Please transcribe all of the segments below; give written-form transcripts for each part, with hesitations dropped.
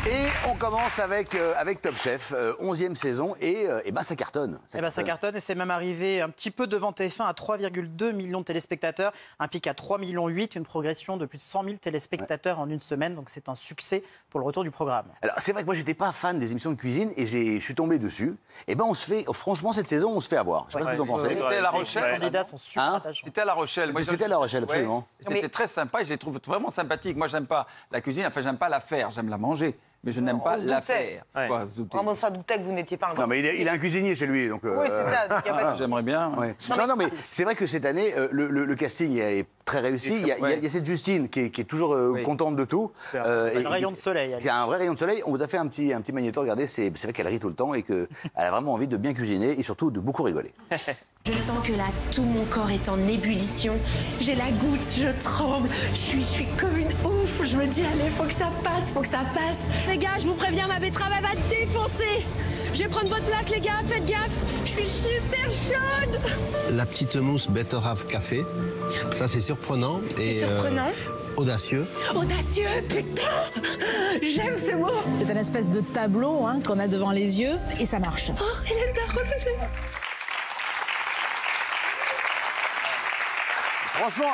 Et on commence avec Top Chef, 11e saison, et ben ça cartonne. Ça cartonne et c'est même arrivé un petit peu devant TF1 à 3,2 millions de téléspectateurs, un pic à 3,8 millions, une progression de plus de 100 000 téléspectateurs en une semaine, donc c'est un succès pour le retour du programme. Alors c'est vrai que moi j'étais pas fan des émissions de cuisine et je suis tombé dessus. Et ben on se fait, franchement cette saison on se fait avoir. Je sais pas ce que vous en pensez. C'était à La Rochelle. Les candidats sont super attachants. C'était à La Rochelle. C'était à La Rochelle, absolument. Ouais. C'était très sympa et je les trouve vraiment sympathiques. Moi j'aime pas la cuisine, enfin j'aime pas la faire, j'aime la manger. Mais je n'aime pas la faire. Ouais. Quoi, on s'en doutait que vous n'étiez pas un grand... Non, mais il a un cuisinier chez lui. Donc, oui, c'est ça. J'aimerais bien. Ouais. Non, mais c'est vrai que cette année, le casting est très réussi. Il y a cette Justine qui est toujours contente de tout. Un rayon de soleil. Il y a un vrai rayon de soleil. On vous a fait un petit magnéto. Regardez, c'est vrai qu'elle rit tout le temps et qu'elle a vraiment envie de bien cuisiner et surtout de beaucoup rigoler. Je sens que là, tout mon corps est en ébullition. J'ai la goutte, je tremble. Je suis comme une ouf. Je me dis, allez, faut que ça passe, faut que ça passe. Les gars, je vous préviens, ma betterave, elle va défoncer. Je vais prendre votre place, les gars, faites gaffe. Je suis super chaude. La petite mousse betterave café, ça c'est surprenant. C'est surprenant. Audacieux. Audacieux, putain. J'aime ce mot. C'est une espèce de tableau qu'on a devant les yeux et ça marche. Oh, Hélène Darroze, Franchement,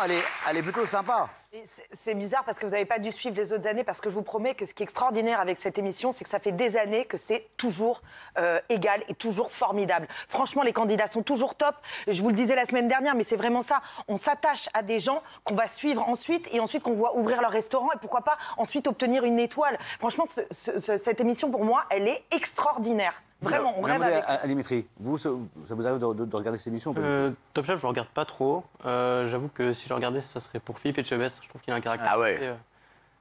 elle est plutôt sympa. C'est bizarre parce que vous n'avez pas dû suivre les autres années, parce que je vous promets que ce qui est extraordinaire avec cette émission, c'est que ça fait des années que c'est toujours égal et toujours formidable. Franchement, les candidats sont toujours top. Je vous le disais la semaine dernière, mais c'est vraiment ça. On s'attache à des gens qu'on va suivre ensuite et ensuite qu'on voit ouvrir leur restaurant et pourquoi pas ensuite obtenir une étoile. Franchement, cette émission, pour moi, elle est extraordinaire. Vraiment, on rêve avec... À Dimitri, ça vous arrive de regarder cette émission Top Chef, je ne regarde pas trop. J'avoue que si je regardais, ça serait pour Philippe Etchebest. Je trouve qu'il a un caractère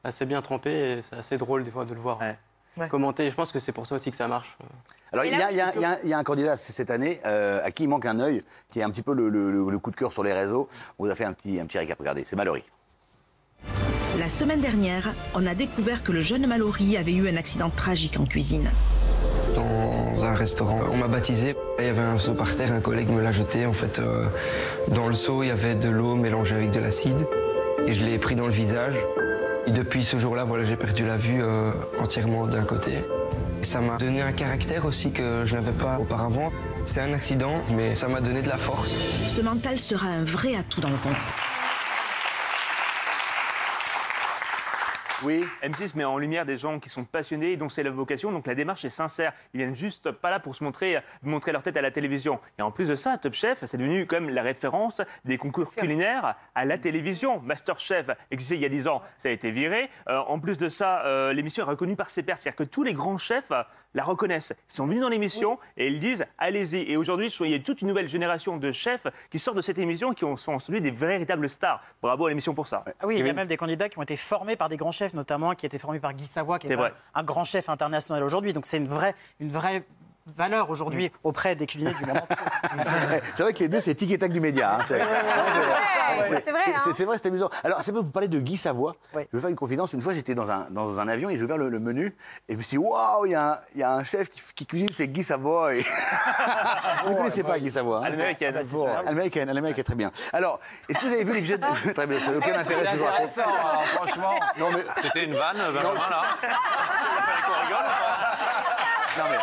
assez bien trempé et c'est assez drôle des fois de le voir commenter. Et je pense que c'est pour ça aussi que ça marche. Alors, il y a un candidat cette année à qui il manque un œil, qui est un petit peu le coup de cœur sur les réseaux. On vous a fait un petit récap. Regardez, c'est Mallory. La semaine dernière, on a découvert que le jeune Mallory avait eu un accident tragique en cuisine. Dans un restaurant, on m'a baptisé. Il y avait un seau par terre, un collègue me l'a jeté. En fait, dans le seau, il y avait de l'eau mélangée avec de l'acide. Et je l'ai pris dans le visage. Et depuis ce jour-là, voilà, j'ai perdu la vue entièrement d'un côté. Et ça m'a donné un caractère aussi que je n'avais pas auparavant. C'est un accident, mais ça m'a donné de la force. Ce mental sera un vrai atout dans le concours. Oui. M6 met en lumière des gens qui sont passionnés et dont c'est la vocation, donc la démarche est sincère. Ils viennent juste pas là pour montrer leur tête à la télévision. Et en plus de ça, Top Chef, c'est devenu comme la référence des concours culinaires à la télévision. Master Chef existait il y a 10 ans, ça a été viré. En plus de ça, l'émission est reconnue par ses pairs, c'est-à-dire que tous les grands chefs la reconnaissent. Ils sont venus dans l'émission et ils disent allez-y. Et aujourd'hui, il y a toute une nouvelle génération de chefs qui sortent de cette émission et qui sont devenus des véritables stars. Bravo à l'émission pour ça. Ah oui, il y a même des candidats qui ont été formés par des grands chefs, notamment qui a été formé par Guy Savoy, qui est un grand chef international aujourd'hui. Donc c'est une vraie valeur aujourd'hui auprès des cuisiniers du monde entier. C'est vrai que les deux, c'est tic et tac du média. Hein. C'est vrai, c'est amusant. Alors, c'est vrai, vous parlez de Guy Savoy. Je vais faire une confidence. Une fois, j'étais dans un avion et j'ai ouvert le menu et je me suis dit, waouh, il y a un chef qui cuisine, c'est Guy Savoy. Vous ne connaissez pas Guy Savoy. À l'américaine. À l'américaine, très bien. Alors, est-ce que vous avez vu l'épisode Très bien, ça n'a aucun intérêt ce que je vous raconte. Franchement. Non, mais... C'était une vanne, Benjamin, là. On rigole ou pas? Non, mais...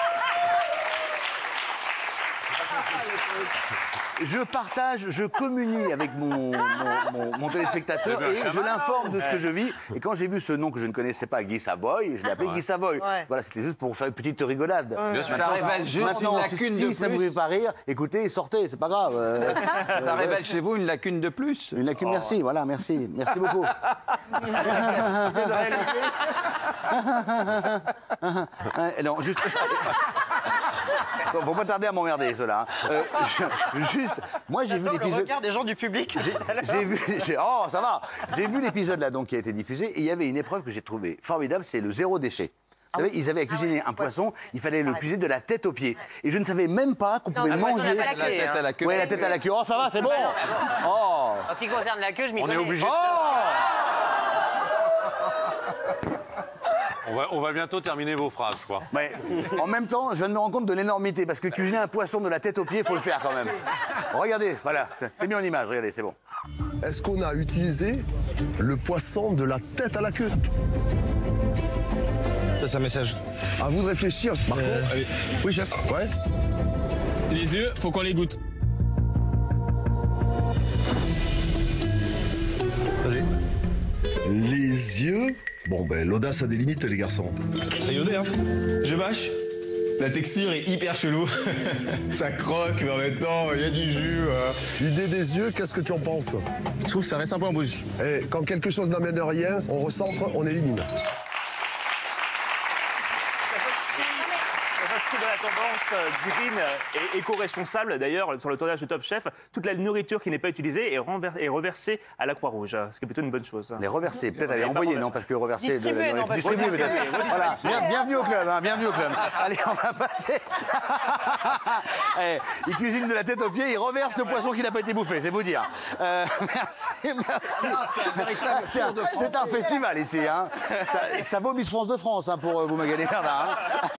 Je partage, je communie avec mon téléspectateur et je l'informe de ce que je vis. Et quand j'ai vu ce nom que je ne connaissais pas, Guy Savoy, je l'ai appelé Guy Savoy. Voilà, c'était juste pour faire une petite rigolade. Ça révèle juste une lacune de plus. Si ça ne vous fait pas rire, écoutez, sortez, c'est pas grave. Ça révèle chez vous une lacune de plus. Une lacune, merci, voilà, merci. Merci beaucoup. Non, juste... Faut pas tarder à m'emmerder, ceux-là. Juste, moi j'ai vu l'épisode. Le regard des gens du public. Oh, ça va. J'ai vu l'épisode là donc qui a été diffusé et il y avait une épreuve que j'ai trouvée formidable, c'est le zéro déchet. Vous savez, ils avaient à cuisiner un poisson, il fallait le cuisiner de la tête aux pieds. Et je ne savais même pas qu'on pouvait manger. La tête à la queue. Ouais, la tête à la queue. Oh, ça va, c'est bon. Oh. En ce qui concerne la queue, je m'y connais. On est obligé. On va bientôt terminer vos phrases, je crois. Ouais. En même temps, je viens de me rendre compte de l'énormité, parce que cuisiner un poisson de la tête aux pieds, il faut le faire quand même. Regardez, voilà, c'est mis en image, regardez, c'est bon. Est-ce qu'on a utilisé le poisson de la tête à la queue? c'est un message. À vous de réfléchir, Marco. Allez. Oui, chef. Ouais. Les œufs, faut qu'on les goûte. Vas-y. Les yeux. Bon, ben, l'audace a des limites, les garçons. C'est iodé, hein. Je mâche. La texture est hyper chelou. Ça croque, mais en même temps, il y a du jus. L'idée des yeux, qu'est-ce que tu en penses? Je trouve que ça reste un peu en bouche. Et quand quelque chose n'amène rien, on recentre, on élimine. De la tendance green et éco-responsable. D'ailleurs, sur le tournage de Top Chef, toute la nourriture qui n'est pas utilisée est reversée à la Croix-Rouge, ce qui est plutôt une bonne chose. Les reverser, peut-être aller envoyer, non, parce que reverser... Distribuer, non, distribuer peut-être. Voilà, bienvenue au club, hein, bienvenue au club. Allez, on va passer... il cuisine de la tête aux pieds, il reverse le poisson qui n'a pas été bouffé, c'est vous dire. Merci. C'est un festival ici, hein. Ça vaut Miss France de France, hein, pour vous, Magali Bernard. Hein.